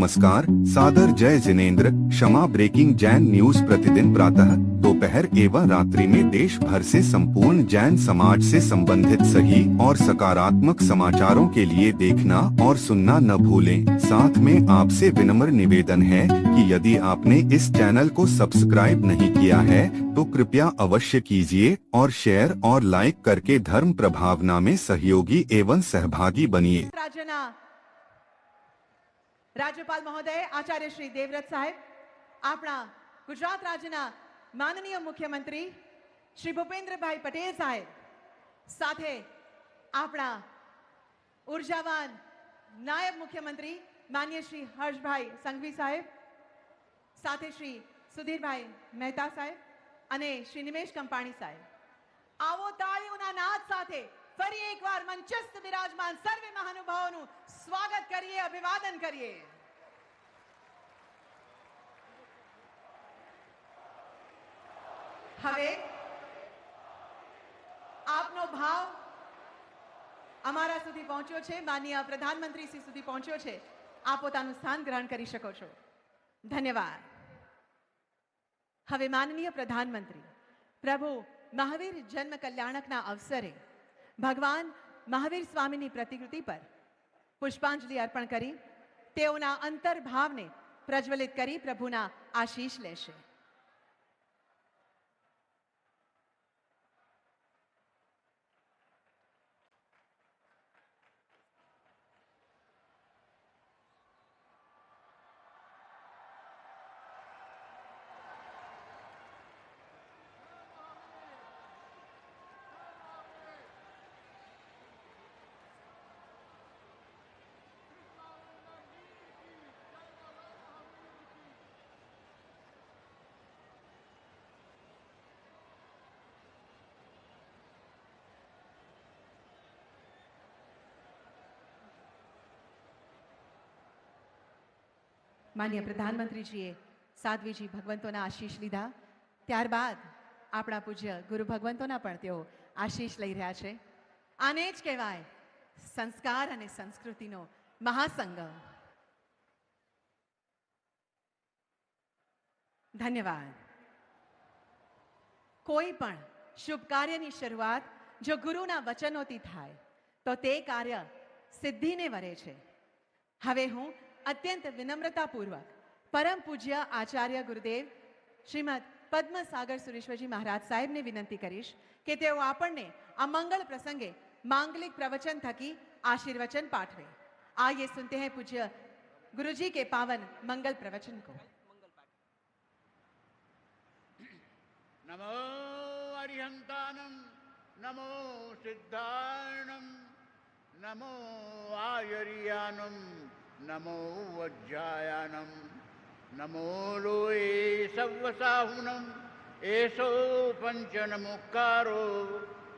नमस्कार, सादर जय जिनेंद्र। क्षमा ब्रेकिंग जैन न्यूज प्रतिदिन प्रातः, दोपहर एवं रात्रि में देश भर से संपूर्ण जैन समाज से संबंधित सही और सकारात्मक समाचारों के लिए देखना और सुनना न भूलें। साथ में आपसे विनम्र निवेदन है कि यदि आपने इस चैनल को सब्सक्राइब नहीं किया है तो कृपया अवश्य कीजिए और शेयर और लाइक करके धर्म प्रभावना में सहयोगी एवं सहभागी बनिए। राज्यपाल महोदय आचार्य श्री देवव्रत साहेब, अपना गुजरात राज्यना माननीय मुख्यमंत्री श्री भूपेन्द्र भाई पटेल साहेब, साथे अपना ऊर्जावान नायब मुख्यमंत्री माननीय श्री हर्ष भाई संघवी साहेब, साथे श्री सुधीर भाई मेहता साहेब अने श्री निमेश कंपाणी साहेब, आवो ताळीओना नाद साथे फरी एक बार मंचस्थ विराजमान सर्वे महानुभावों स्वागत करिए, अभिवादन करिए। हवे आपनो भाव अमारा सुधी पहुंच्यो छे, माननीय प्रधानमंत्री श्री सुधी पहुंच्यो छे। आप पोतानुं स्थान ग्रहण करी शको छो। धन्यवाद। हवे माननीय प्रधानमंत्री प्रभु महावीर जन्म कल्याणकना अवसरे भगवान महावीर स्वामीनी प्रतिकृति पर पुष्पांजलि अर्पण करी तेओना अंतर्भावने प्रज्वलित करी प्रभुना आशीष लेशे। माननीय प्रधानमंत्रीजीए साध्वीजी भगवंतोना आशीष लीधा, त्यारबाद अपना पूज्य गुरु भगवंतोना पण तेओ आशीष लई रह्या छे। आने ज कहेवाय संस्कार अने संस्कृतिनो महासंगम। धन्यवाद। कोई पण शुभ कार्यनी शरूआत जो गुरुना वचनोथी थाय तो ते कार्य सिद्धिने वरे छे। हवे हूँ अत्यंत विनम्रतापूर्वक परम पूज्य आचार्य गुरुदेव श्रीमद पद्म सागर सुरेश्वरजी महाराज साहेब ने विनंती करीश कि तेओ आपने आ मंगल प्रसंगे मांगलिक प्रवचन थकी आशीर्वचन पाठवे। आइए सुनते हैं पूज्य गुरुजी के पावन मंगल प्रवचन को। नमो अरिहंतानम, नमो सिद्धार्णम, नमो आयरियानम, नमो वज्रायानम, नमो लोए सव्वसाहुनम, एसो पंचनमुक्कारो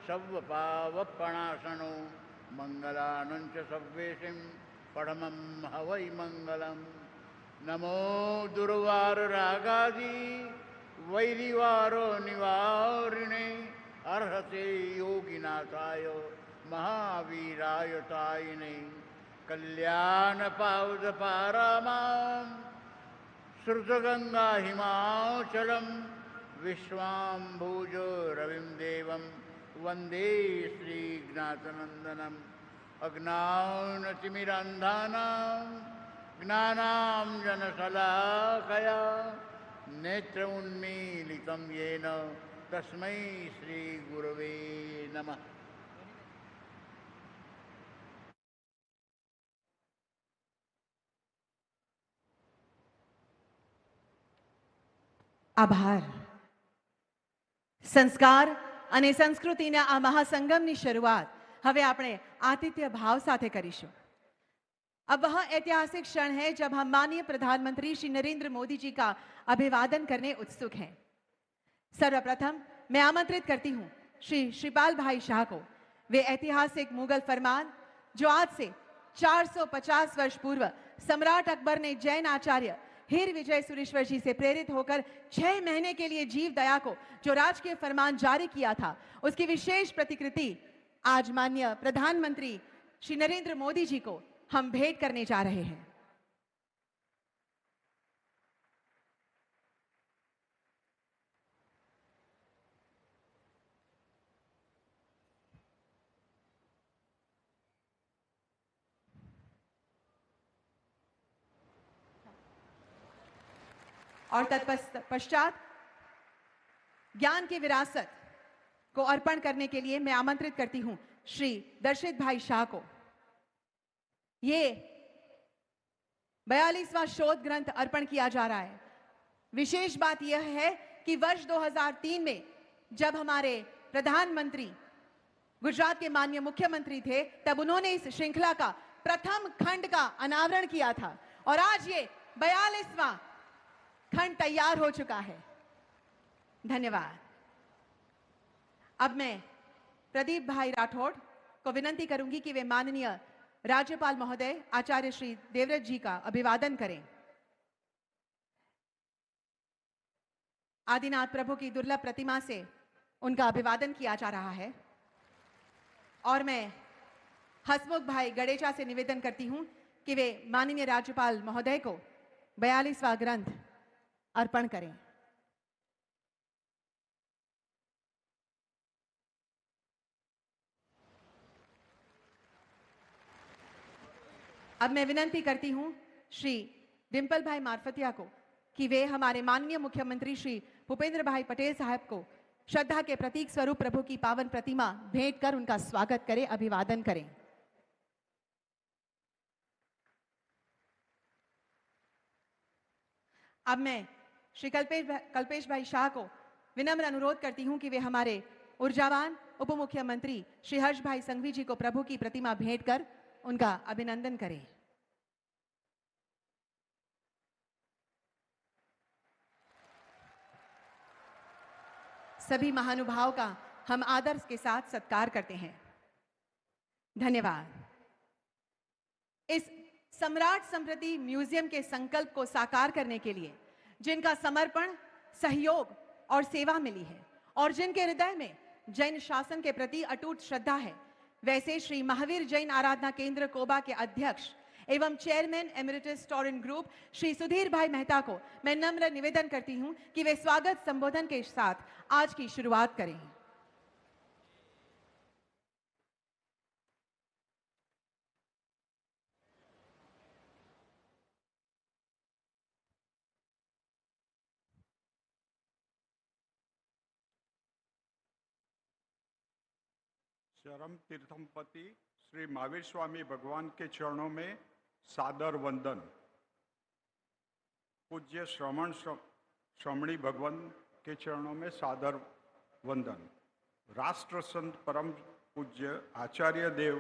सव्वपावपणासनो, मंगलानंच सव्वेशिम पढ़मं हवै मंगलम। नमो दुर्वार रागादि वैरिवारो निवारिणे, अर्हते योगिनाथाय महावीराय तायिने, कल्याण पावद पारामां श्रुतगंगा हिमाचलम, विश्वाम्भुज रविं देवं वंदे श्रीज्ञातनंदनम। अज्ञानतिमिरान्धानां ज्ञानाञ्जनशलाकया नेत्र उन्मीलितं येन तस्मै श्रीगुरवे नमः। आभार। संस्कार अने संस्कृतिना आ महासंगमनी शुरुआत हवे आपणे आतिथ्य भाव साथे करीशुं। अब वह ऐतिहासिक क्षण है जब हम माननीय प्रधानमंत्री श्री नरेंद्र मोदी जी का अभिवादन करने उत्सुक हैं। सर्वप्रथम मैं आमंत्रित करती हूं श्री श्रीपाल भाई शाह को। वे ऐतिहासिक मुगल फरमान जो आज से 450 वर्ष पूर्व सम्राट अकबर ने जैन आचार्य हीर विजय सुरेश्वर जी से प्रेरित होकर 6 महीने के लिए जीव दया को जो राजकीय फरमान जारी किया था, उसकी विशेष प्रतिकृति आज माननीय प्रधानमंत्री श्री नरेंद्र मोदी जी को हम भेंट करने जा रहे हैं। और तत्पश्चात ज्ञान की विरासत को अर्पण करने के लिए मैं आमंत्रित करती हूं श्री दर्शित भाई शाह को। ये 42वां शोध ग्रंथ अर्पण किया जा रहा है। विशेष बात यह है कि वर्ष 2003 में जब हमारे प्रधानमंत्री गुजरात के माननीय मुख्यमंत्री थे, तब उन्होंने इस श्रृंखला का प्रथम खंड का अनावरण किया था और आज ये 42वां खंड तैयार हो चुका है। धन्यवाद। अब मैं प्रदीप भाई राठौड़ को विनंती करूंगी कि वे माननीय राज्यपाल महोदय आचार्य श्री देवव्रत जी का अभिवादन करें। आदिनाथ प्रभु की दुर्लभ प्रतिमा से उनका अभिवादन किया जा रहा है और मैं हसमुख भाई गणेशा से निवेदन करती हूं कि वे माननीय राज्यपाल महोदय को 42वां ग्रंथ अर्पण करें। अब मैं विनंती करती हूं श्री डिंपल भाई मार्फतिया को कि वे हमारे माननीय मुख्यमंत्री श्री भूपेंद्र भाई पटेल साहब को श्रद्धा के प्रतीक स्वरूप प्रभु की पावन प्रतिमा भेंट कर उनका स्वागत करें, अभिवादन करें। अब मैं श्री कल्पेश भाई शाह को विनम्र अनुरोध करती हूं कि वे हमारे ऊर्जावान उप मुख्यमंत्री श्री हर्ष भाई संघवी जी को प्रभु की प्रतिमा भेंट कर उनका अभिनंदन करें। सभी महानुभावों का हम आदर के साथ सत्कार करते हैं। धन्यवाद। इस सम्राट समृद्धि म्यूजियम के संकल्प को साकार करने के लिए जिनका समर्पण, सहयोग और सेवा मिली है और जिनके हृदय में जैन शासन के प्रति अटूट श्रद्धा है, वैसे श्री महावीर जैन आराधना केंद्र कोबा के अध्यक्ष एवं chairman emeritus Torrent group Shri Sudhir भाई मेहता को मैं नम्र निवेदन करती हूं कि वे स्वागत संबोधन के साथ आज की शुरुआत करें। चरम तीर्थमपति श्री महावीर स्वामी भगवान के चरणों में सादर वंदन। पूज्य श्रमणी भगवान के चरणों में सादर वंदन। राष्ट्र संत परम पूज्य आचार्य देव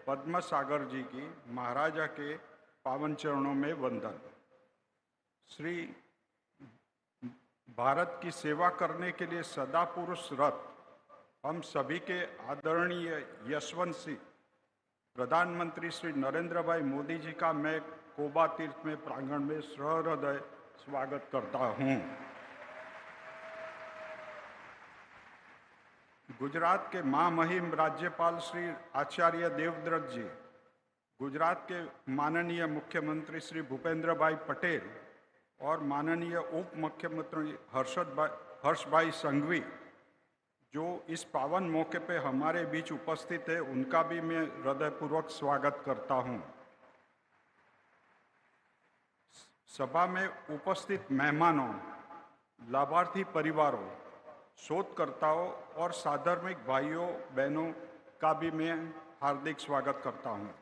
पद्म सागर जी की महाराजा के पावन चरणों में वंदन। श्री भारत की सेवा करने के लिए सदा पुरुषरत हम सभी के आदरणीय यशवंत सिंह प्रधानमंत्री श्री नरेंद्र भाई मोदी जी का मैं कोबा तीर्थ में प्रांगण में सहृदय स्वागत करता हूं। गुजरात के महामहिम राज्यपाल श्री आचार्य देवव्रत जी, गुजरात के माननीय मुख्यमंत्री श्री भूपेंद्र भाई पटेल और माननीय उप मुख्यमंत्री हर्ष भाई संघवी जो इस पावन मौके पे हमारे बीच उपस्थित है, उनका भी मैं हृदयपूर्वक स्वागत करता हूं। सभा में उपस्थित मेहमानों, लाभार्थी परिवारों, शोधकर्ताओं और साधर्मिक भाइयों बहनों का भी मैं हार्दिक स्वागत करता हूं।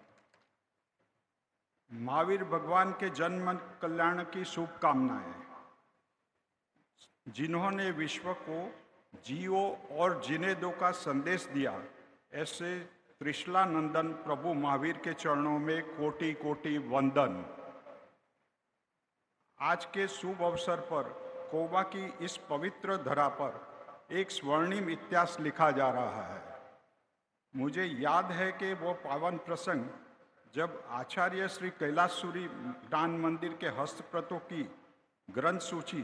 महावीर भगवान के जन्म कल्याण की शुभकामनाएं। जिन्होंने विश्व को जियो और जीने दो का संदेश दिया, ऐसे त्रिशला नंदन प्रभु महावीर के चरणों में कोटि कोटि वंदन। आज के शुभ अवसर पर कोबा की इस पवित्र धरा पर एक स्वर्णिम इतिहास लिखा जा रहा है। मुझे याद है कि वो पावन प्रसंग जब आचार्य श्री कैलाशपुरी ज्ञान मंदिर के हस्तप्रतों की ग्रंथ सूची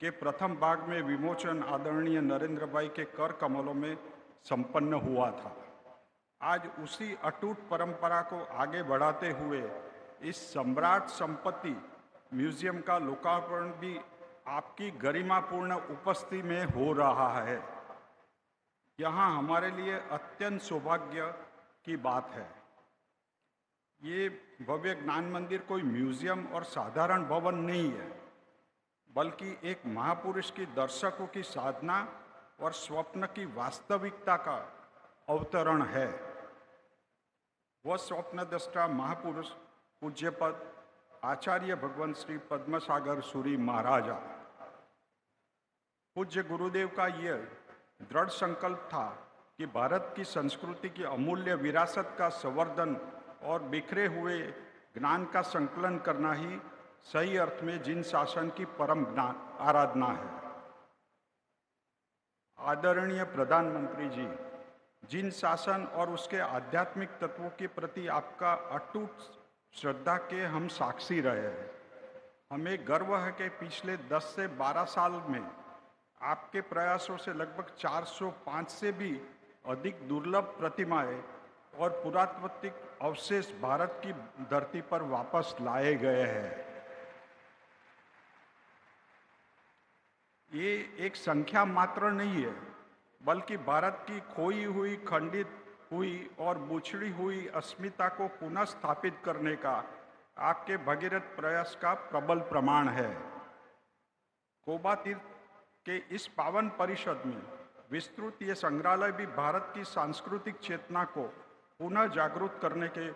के प्रथम भाग में विमोचन आदरणीय नरेंद्र भाई के कर कमलों में संपन्न हुआ था। आज उसी अटूट परंपरा को आगे बढ़ाते हुए इस सम्राट संपत्ति म्यूजियम का लोकार्पण भी आपकी गरिमापूर्ण उपस्थिति में हो रहा है। यहाँ हमारे लिए अत्यंत सौभाग्य की बात है। ये भव्य ज्ञान मंदिर कोई म्यूजियम और साधारण भवन नहीं है। बल्कि एक महापुरुष की दर्शकों की साधना और स्वप्न की वास्तविकता का अवतरण है। वह स्वप्नद्रष्टा महापुरुष पूज्यपद आचार्य भगवंत श्री पद्मसागर सूरी महाराजा। पूज्य गुरुदेव का यह दृढ़ संकल्प था कि भारत की संस्कृति की अमूल्य विरासत का संवर्धन और बिखरे हुए ज्ञान का संकलन करना ही सही अर्थ में जिन शासन की परम आराधना है। आदरणीय प्रधानमंत्री जी, जिन शासन और उसके आध्यात्मिक तत्वों के प्रति आपका अटूट श्रद्धा के हम साक्षी रहे हैं। हमें गर्व है कि पिछले 10 से 12 साल में आपके प्रयासों से लगभग 405 से भी अधिक दुर्लभ प्रतिमाएं और पुरातात्विक अवशेष भारत की धरती पर वापस लाए गए हैं। ये एक संख्या मात्र नहीं है, बल्कि भारत की खोई हुई, खंडित हुई और बुछड़ी हुई अस्मिता को पुनः स्थापित करने का आपके भगीरथ प्रयास का प्रबल प्रमाण है। कोबा तीर्थ के इस पावन परिषद में विस्तृत ये संग्रहालय भी भारत की सांस्कृतिक चेतना को पुनः जागरूक करने के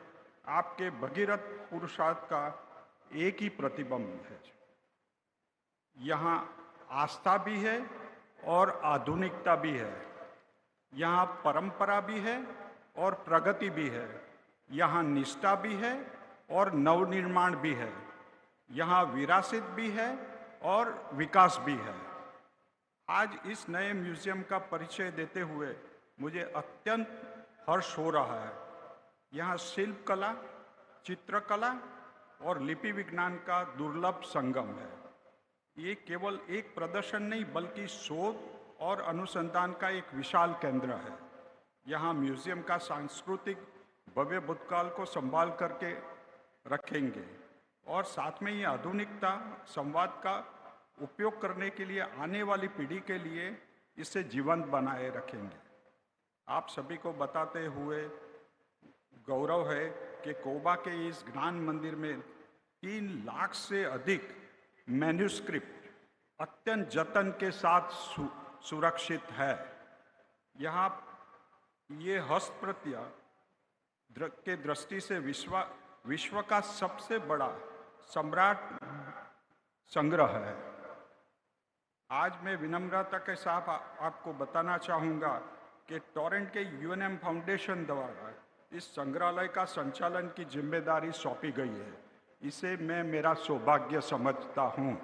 आपके भगीरथ पुरुषार्थ का एक ही प्रतिबिंब है। यहाँ आस्था भी है और आधुनिकता भी है, यहाँ परंपरा भी है और प्रगति भी है, यहाँ निष्ठा भी है और नवनिर्माण भी है, यहाँ विरासत भी है और विकास भी है। आज इस नए म्यूजियम का परिचय देते हुए मुझे अत्यंत हर्ष हो रहा है। यहाँ शिल्प कला, चित्रकला और लिपि विज्ञान का दुर्लभ संगम है। ये केवल एक प्रदर्शन नहीं, बल्कि शोध और अनुसंधान का एक विशाल केंद्र है। यहाँ म्यूजियम का सांस्कृतिक भव्य भूतकाल को संभाल करके रखेंगे और साथ में ये आधुनिकता संवाद का उपयोग करने के लिए आने वाली पीढ़ी के लिए इसे जीवंत बनाए रखेंगे। आप सभी को बताते हुए गौरव है कि कोबा के इस ज्ञान मंदिर में 3 लाख से अधिक मैन्युस्क्रिप्ट अत्यंत जतन के साथ सुरक्षित है। यहाँ ये हस्तप्रतियां के दृष्टि से विश्व का सबसे बड़ा सम्राट संग्रह है। आज मैं विनम्रता के साथ आपको बताना चाहूँगा कि टोरंटो के यूएनएम फाउंडेशन द्वारा इस संग्रहालय का संचालन की जिम्मेदारी सौंपी गई है। इसे मैं मेरा सौभाग्य समझता हूँ।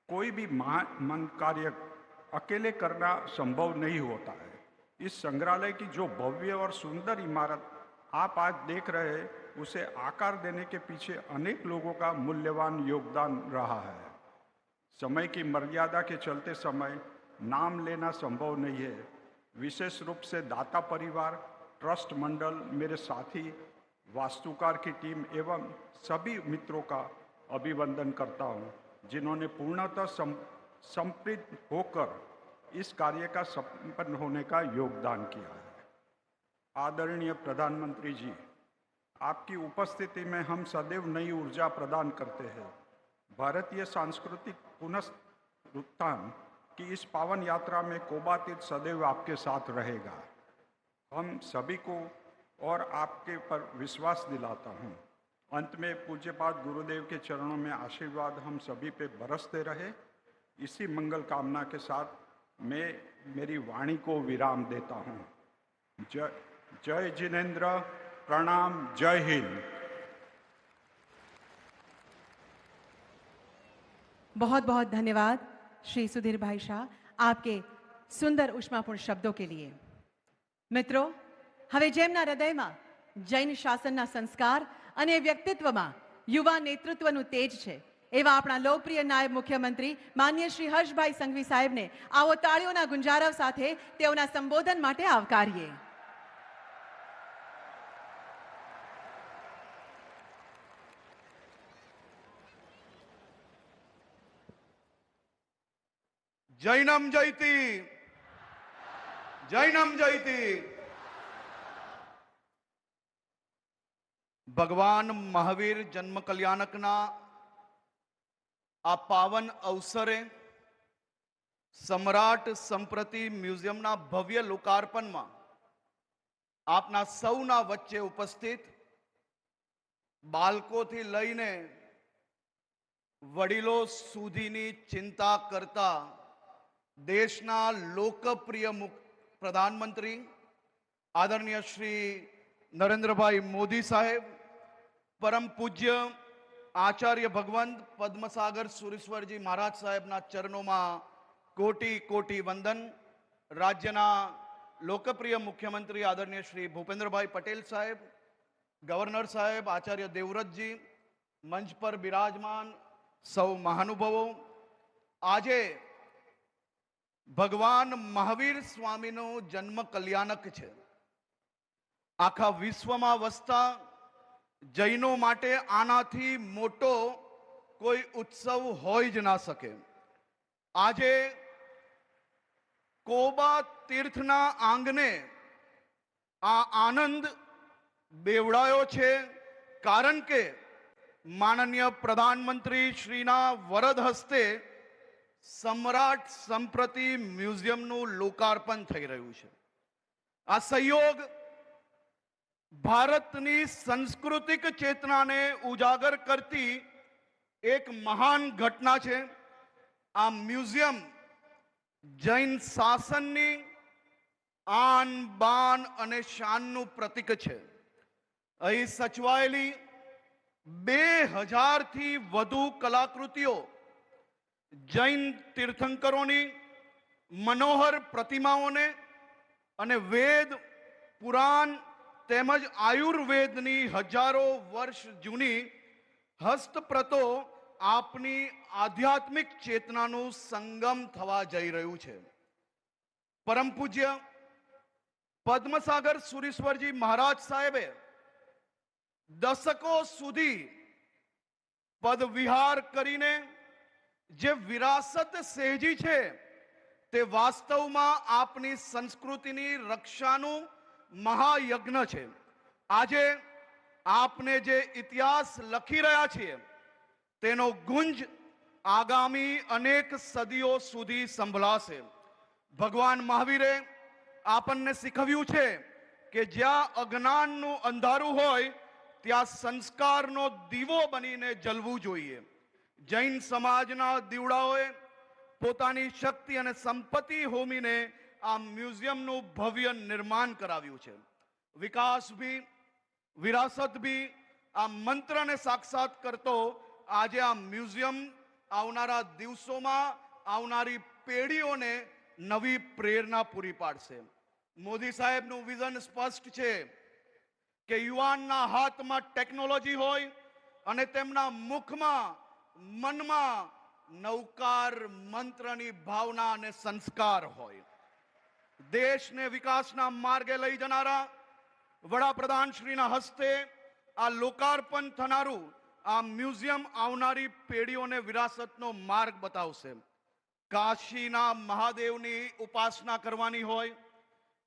कोई भी महान कार्य अकेले करना संभव नहीं होता है। इस संग्रहालय की जो भव्य और सुंदर इमारत आप आज देख रहे हैं, उसे आकार देने के पीछे अनेक लोगों का मूल्यवान योगदान रहा है। समय की मर्यादा के चलते समय नाम लेना संभव नहीं है। विशेष रूप से दाता परिवार, ट्रस्ट मंडल, मेरे साथी, वास्तुकार की टीम एवं सभी मित्रों का अभिवंदन करता हूँ, जिन्होंने पूर्णतः संपृक्त होकर इस कार्य का संपन्न होने का योगदान किया है। आदरणीय प्रधानमंत्री जी, आपकी उपस्थिति में हम सदैव नई ऊर्जा प्रदान करते हैं। भारतीय सांस्कृतिक पुनरुत्थान की इस पावन यात्रा में कोबा तीर्थ सदैव आपके साथ रहेगा। हम सभी को और आपके पर विश्वास दिलाता हूँ। अंत में पूज्यपाद गुरुदेव के चरणों में आशीर्वाद हम सभी पे बरसते रहे। इसी मंगल कामना के साथ मैं मेरी वाणी को विराम देता हूँ। जय जिनेंद्र, प्रणाम, जय हिंद। बहुत बहुत धन्यवाद श्री सुधीर भाई शाह, आपके सुंदर ઉષ્માપૂર્ણ શબ્દો के लिए। મિત્રો, હવે જેમના હૃદયમાં જૈન શાસનના સંસ્કાર અને વ્યક્તિત્વમાં યુવા નેતૃત્વનું તેજ છે, એવા આપણા લોકપ્રિય નાયબ મુખ્યમંત્રી માનનીય શ્રી હર્ષભાઈ સંઘવી સાહેબને આવો તાળીઓના ગુંજારવ સાથે તેઓના સંબોધન માટે આવકારીએ। जैनम जयति, जैनम जयति। भगवान महावीर जन्म कल्याणकना આ પાવન અવસરે સમ્રાટ સંપ્રતિ મ્યુઝિયમના ભવ્ય લોકાર્પણમાં આપના સૌના વચ્ચે ઉપસ્થિત બાળકોથી લઈને વડીલો સુધીની ચિંતા કરતા દેશના લોકપ્રિય પ્રધાનમંત્રી આદરણીય શ્રી નરેન્દ્રભાઈ મોદી સાહેબ, પરમ પૂજ્ય આચાર્ય ભગવંત પદ્મસાગર સુરેશ્વરજી મહારાજ સાહેબના ચરણોમાં કોટી કોટી વંદન. રાજ્યના લોકપ્રિય મુખ્યમંત્રી આદરણીય શ્રી ભૂપેન્દ્રભાઈ પટેલ સાહેબ, ગવર્નર સાહેબ આચાર્ય દેવવ્રતજી, મંચ પર બિરાજમાન સૌ મહાનુભાવો, આજે ભગવાન મહાવીર સ્વામીનો જન્મ કલ્યાણક છે. આખા વિશ્વમાં વસતા જૈનો માટે આનાથી મોટો કોઈ ઉત્સવ હોઈ જ ના શકે. આજે કોબા તીર્થના આંગણે આ આનંદ બેવડાયો છે, કારણ કે માનનીય પ્રધાનમંત્રી શ્રીના વરદ હસ્તે સમ્રાટ સંપ્રતિ મ્યુઝિયમનું લોકાર્પણ થઈ રહ્યું છે. આ સંયોગ ભારતની સાંસ્કૃતિક ચેતનાને ઉજાગર કરતી એક મહાન ઘટના છે. આ મ્યુઝિયમ જૈન શાસનની આન બાન અને શાનનું પ્રતીક છે. અહીં સચવાયેલી 2000થી વધુ કલાકૃતિઓ જૈન તીર્થંકરોની મનોહર પ્રતિમાઓને અને વેદ, પુરાણ તેમજ આયુર્વેદની હજારો વર્ષ જૂની હસ્તપ્રતો આપની આધ્યાત્મિક ચેતનાનું સંગમ થવા જઈ રહ્યું છે. પરમ પૂજ્ય પદ્મસાગર સુરેશ્વરજી મહારાજ સાહેબે દશકો સુધી પદવિહાર કરીને જે વિરાસત સહેજી છે તે વાસ્તવમાં આપની સંસ્કૃતિની રક્ષાનું મહાયજ્ઞ છે. આજે આપને જે ઇતિહાસ લખી રહ્યા છીએ તેનો ગુંજ આગામી અનેક સદીઓ સુધી સંભળાશે. ભગવાન મહાવીરે આપણને શીખવ્યું છે કે જ્યાં અજ્ઞાનનું અંધારું હોય ત્યાં સંસ્કારનો દીવો બનીને જલવું જોઈએ. જૈન સમાજના દીવડાઓએ પોતાની શક્તિ અને સંપત્તિ હોમીને આ મ્યુઝિયમનું ભવ્ય નિર્માણ કરાવ્યું છે. વિકાસ ભી, વિરાસત ભી, આ મંત્રને સાક્ષાત કરતો આજે આ મ્યુઝિયમ આવનારા દિવસોમાં આવનારી પેઢીઓને નવી પ્રેરણા પૂરી પાડશે. મોદી સાહેબનું વિઝન સ્પષ્ટ છે કે યુવાનના હાથમાં ટેકનોલોજી હોય અને તેમના મુખમાં, મનમાં નવકાર મંત્રની ભાવના અને સંસ્કાર હોય. દેશને વિકાસના માર્ગે લઈ જનારા વડાપ્રધાન શ્રીના હસ્તે આ લોકાર્પણ થનારું આ મ્યુઝિયમ આવનારી પેઢીઓને વિરાસતનો માર્ગ બતાવશે. કાશીના મહાદેવની ઉપાસના કરવાની હોય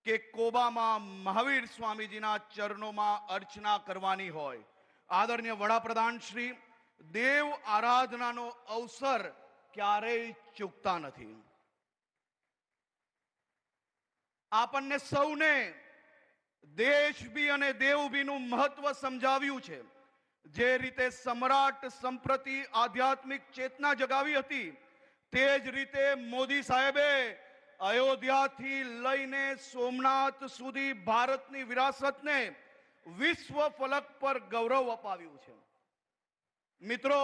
કે કોબામાં મહાવીર સ્વામીજીના ચરણોમાં અર્ચના કરવાની હોય, આદરણીય વડાપ્રધાન શ્રી દેવ આરાધનાનો અવસર ક્યારેય ચૂકતા નથી. આપણને સૌને દેશ બી અને દેવ બીનું મહત્વ સમજાવ્યું છે. જે રીતે સમ્રાટ સંપ્રતિ આધ્યાત્મિક ચેતના જગાવી હતી તે જ રીતે મોદી સાહેબે અયોધ્યાથી લઈને સોમનાથ સુધી ભારતની વિરાસતને વિશ્વ ફલક પર ગૌરવ અપાવ્યું છે. મિત્રો,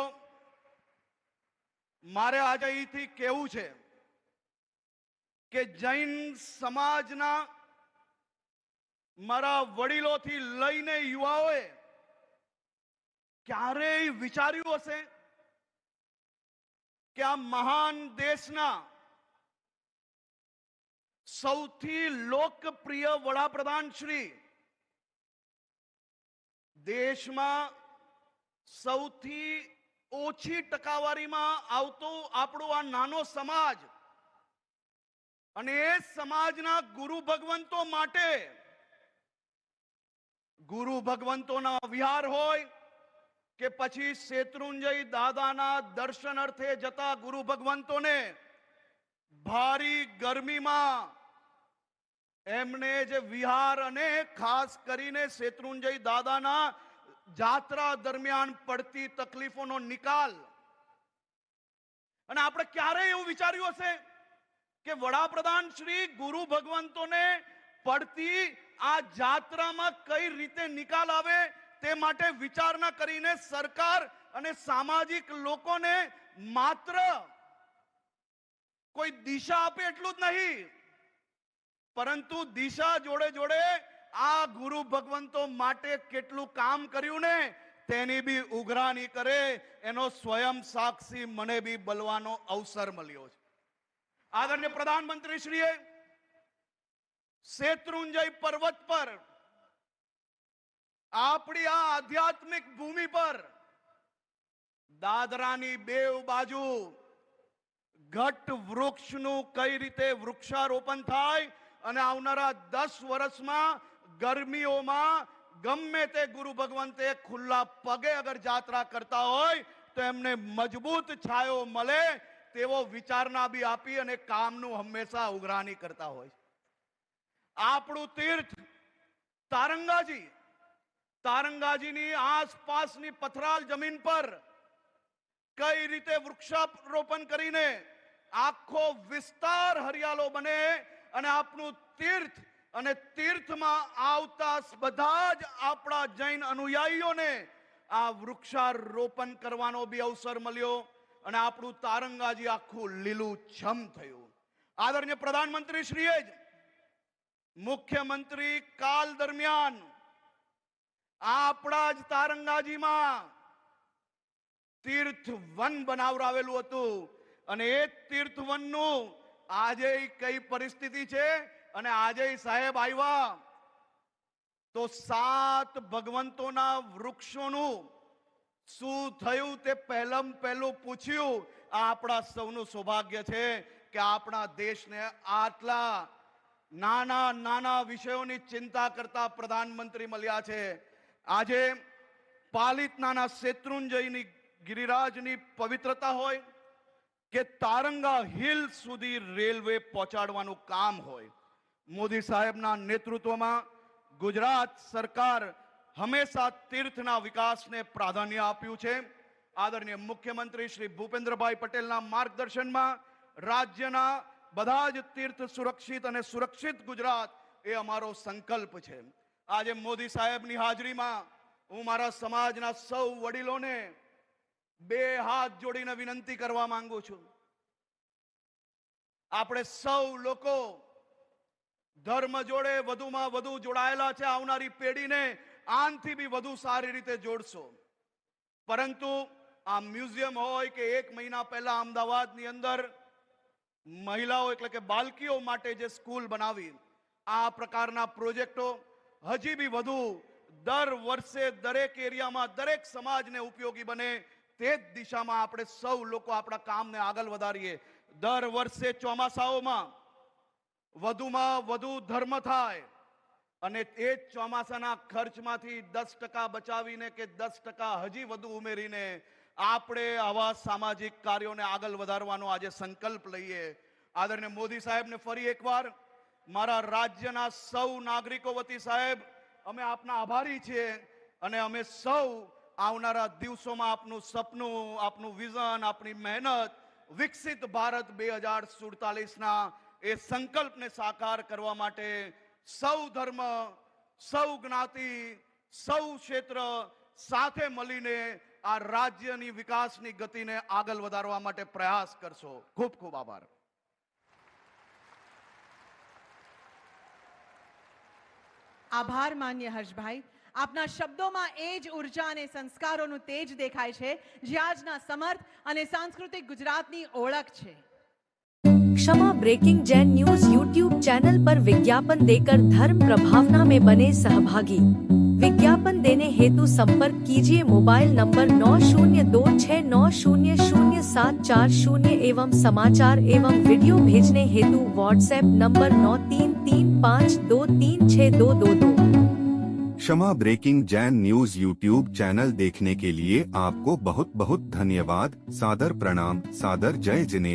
મારે આજે અહીંથી કહેવું છે કે જૈન સમાજના મારા વડીલોથી લઈને યુવાઓએ ક્યારેય વિચાર્યું હશે કે આ મહાન દેશના સૌથી લોકપ્રિય વડાપ્રધાન શ્રી દેશમાં સૌથી ઓછી ટકાવારીમાં આવતો આપણો આ નાનો સમાજ અને એ સમાજના ગુરુ ભગવંતો માટે ગુરુ ભગવંતોના વિહાર હોય કે પછી શેત્રુંજય દાદાના દર્શન અર્થે જતા ગુરુ ભગવંતોને ભારી ગરમીમાં એમને જે વિહાર અને ખાસ કરીને શેત્રુંજય દાદાના જાત્રા દરમિયાન પડતી તકલીફોનો નિકાલ, અને આપણે ક્યારેય એવું વિચાર્યું હશે કે વડાપ્રધાન શ્રી ગુરુ ભગવંતોને પડતી આ જાત્રામાં કઈ રીતે નિકાલ આવે તે માટે વિચારણા કરીને સરકાર અને સામાજિક લોકોને માત્ર કોઈ દિશા આપે એટલું જ નહીં, પરંતુ દિશા જોડે જોડે આ ગુરુ ભગવંતો માટે કેટલું કામ કર્યું ને તેની બી ઉઘરાણી કરે એનો સ્વયં સાક્ષી મને બી બોલવાનો અવસર મળ્યો છે. આદરણીય પ્રધાનમંત્રી શ્રીએ શેત્રુંજય પર્વત પર આપણી આ આધ્યાત્મિક ભૂમિ પર દાદરાની બેવ બાજુ ઘટ વૃક્ષનું કઈ રીતે વૃક્ષારોપણ થાય અને આવનારા 10 વર્ષમાં ગરમીઓમાં ગમે તે ગુરુ ભગવંતે ખુલ્લા પગે અગર યાત્રા કરતા હોય તો એમને મજબૂત છાયો મળે તેવો વિચારણા બી આપી અને કામનું હંમેશા ઉઘરાણી કરતા હોય. આપણું તીર્થ તારંગાજી, તારંગાજીની આસપાસની પથરાલ જમીન પર કઈ રીતે વૃક્ષારોપણ કરીને આખો વિસ્તાર હરિયાળો બને અને આપણું તીર્થ અને તીર્થમાં આવતા બધા જ આપણા જૈન અનુયાયીઓને આ વૃક્ષારોપણ કરવાનો બી અવસર મળ્યો અને આપણું તારંગાજી આખું લીલુંછમ થયું. આદરણીય પ્રધાનમંત્રી શ્રીએ જ મુખ્યમંત્રી કાલ દરમિયાન આપણા જ તારંગાજીમાં તીર્થ વન બનાવરાવેલું હતું અને એ તીર્થ વનનું આજે કઈ પરિસ્થિતિ છે અને આજે સાહેબ આવ્યા તો 7 ભગવંતોના વૃક્ષોનું શું થયું તે પહેલું પૂછ્યું. આ આપણા સૌનું સૌભાગ્ય છે કે આપણા દેશને આટલા નાના નાના વિષયોની ચિંતા કરતા પ્રધાનમંત્રી મળ્યા છે. આજે પાલિતાના શેત્રુંજયની ગિરિરાજની પવિત્રતા હોય કે તારંગા હિલ સુધી રેલવે પહોંચાડવાનું કામ હોય, મોદી સાહેબના નેતૃત્વમાં ગુજરાત સરકાર હંમેશા તીર્થના વિકાસને પ્રાધાન્ય આપ્યું છે. આદરણીય મુખ્યમંત્રી શ્રી ભૂપેન્દ્રભાઈ પટેલના માર્ગદર્શનમાં રાજ્યના બધા જ તીર્થ સુરક્ષિત અને સુરક્ષિત ગુજરાત એ અમારો સંકલ્પ છે. આજે મોદી સાહેબની હાજરીમાં હું મારા સમાજના સૌ વડીલોને 2 હાથ જોડીને વિનંતી કરવા માંગુ છું. આપણે સૌ લોકો ધર્મ જોડે વધુમાં વધુ જોડાયેલા છે. આવનારી પેઢીને આનથી બી વધુ સારી રીતે જોડશો. પરંતુ આ મ્યુઝિયમ હોય કે 1 મહિના પહેલા અમદાવાદની અંદર મહિલાઓ એટલે કે બાળકીઓ માટે જે સ્કૂલ બનાવી, આ પ્રકારના પ્રોજેક્ટો હજી બી વધુ દર વર્ષે દરેક એરિયામાં દરેક સમાજને ઉપયોગી બને તે જ દિશામાં આપણે સૌ લોકો આપણા કામને આગળ વધારીએ. દર વર્ષે ચોમાસાઓમાં વધુમાં વધુ ધર્મ થાય અને એ જ ચોમાસાના ખર્ચમાંથી 10% બચાવીને કે 10% હજી વધુ ઉમેરીને આપણે આવા સામાજિક કાર્યોને આગળ વધારવાનો આજે સંકલ્પ લઈએ. આદરણીય મોદી સાહેબને ફરી એકવાર મારા રાજ્યના સૌ નાગરિકો વતી સાહેબ અમે આપના આભારી છીએ અને અમે સૌ આવનારા દિવસોમાં આપનું સપનું, આપનું વિઝન, આપની મહેનત વિકસિત ભારત 2047ના એ સંકલ્પને સાકાર કરવા માટે સૌ ધર્મ, સૌ જ્ઞાતિ, સૌ ક્ષેત્ર સાથે મળીને આ રાજ્યની વિકાસની ગતિને આગળ વધારવા માટે પ્રયાસ કરશો. ખૂબ ખૂબ આભાર. આભાર માન્ય હર્ષભાઈ. આપના શબ્દોમાં એ જ ઉર્જા અને સંસ્કારોનું તેજ દેખાય છે જે આજના સમર્થ અને સાંસ્કૃતિક ગુજરાતની ઓળખ છે. Kshama breaking Jain news YouTube channel पर विज्ञापन देकर धर्म प्रभावना में बने सहभागी. विज्ञापन देने हेतु संपर्क कीजिए मोबाइल नंबर 9026900740 एवं समाचार एवं वीडियो भेजने हेतु WhatsApp number 9335236222. Kshama breaking Jain news YouTube channel देखने के लिए आपको बहुत बहुत धन्यवाद। सादर प्रणाम, सादर जय जिनेंद्र।